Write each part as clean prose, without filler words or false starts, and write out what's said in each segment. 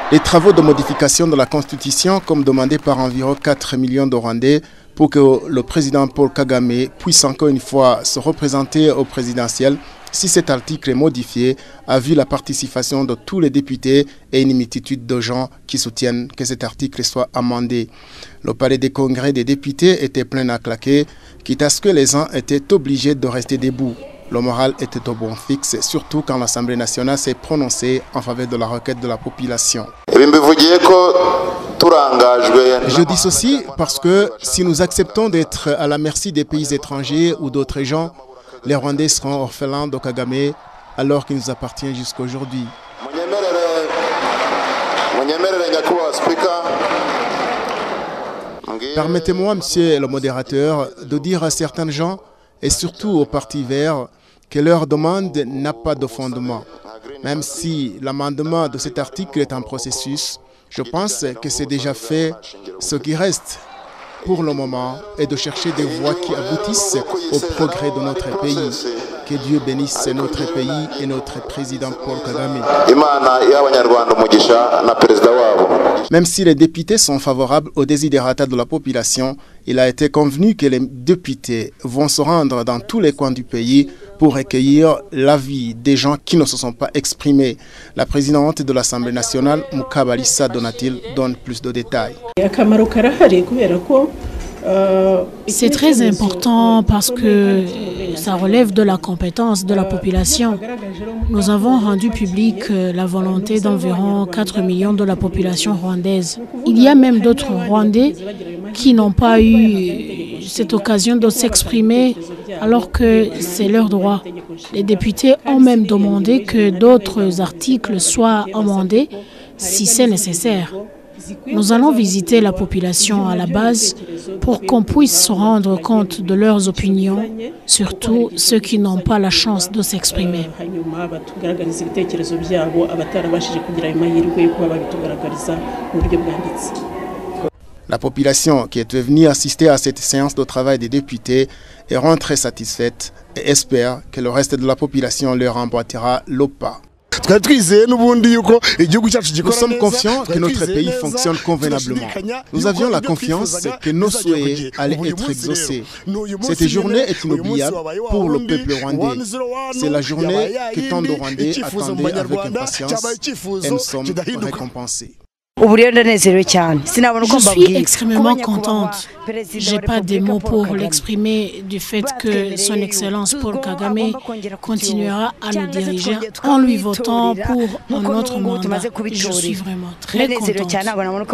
Les travaux de modification de la Constitution, comme demandé par environ 4 millions de Rwandais, pour que le président Paul Kagame puisse encore une fois se représenter au présidentiel, si cet article est modifié, a vu la participation de tous les députés et une multitude de gens qui soutiennent que cet article soit amendé. Le palais des congrès des députés était plein à claquer, quitte à ce que les uns étaient obligés de rester debout. Le moral était au bon fixe, surtout quand l'Assemblée nationale s'est prononcée en faveur de la requête de la population. Je dis ceci parce que si nous acceptons d'être à la merci des pays étrangers ou d'autres gens, les Rwandais seront orphelins de Kagame alors qu'il nous appartient jusqu'à aujourd'hui. Permettez-moi, monsieur le modérateur, de dire à certains gens, et surtout aux partis verts, que leur demande n'a pas de fondement. Même si l'amendement de cet article est en processus, je pense que c'est déjà fait. Ce qui reste pour le moment est de chercher des voies qui aboutissent au progrès de notre pays. Que Dieu bénisse notre pays et notre président Paul Kagame. Même si les députés sont favorables aux desiderata de la population, il a été convenu que les députés vont se rendre dans tous les coins du pays pour recueillir l'avis des gens qui ne se sont pas exprimés. La présidente de l'Assemblée nationale, Mukabalisa Donatil, donne plus de détails. C'est très important parce que ça relève de la compétence de la population. Nous avons rendu publique la volonté d'environ 4 millions de la population rwandaise. Il y a même d'autres Rwandais qui n'ont pas eu cette occasion de s'exprimer alors que c'est leur droit. Les députés ont même demandé que d'autres articles soient amendés si c'est nécessaire. Nous allons visiter la population à la base pour qu'on puisse se rendre compte de leurs opinions, surtout ceux qui n'ont pas la chance de s'exprimer. La population qui est venue assister à cette séance de travail des députés est rentrée satisfaite et espère que le reste de la population leur emboîtera le pas. Nous sommes confiants que notre pays fonctionne convenablement. Nous avions la confiance que nos souhaits allaient être exaucés. Cette journée est inoubliable pour le peuple rwandais. C'est la journée que tant de Rwandais attendaient avec impatience et nous sommes récompensés. Je suis extrêmement contente. Je n'ai pas de mots pour l'exprimer du fait que son Excellence Paul Kagame continuera à nous diriger en lui votant pour un autre mandat. Je suis vraiment très contente.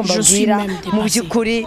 Je suis même dépassée.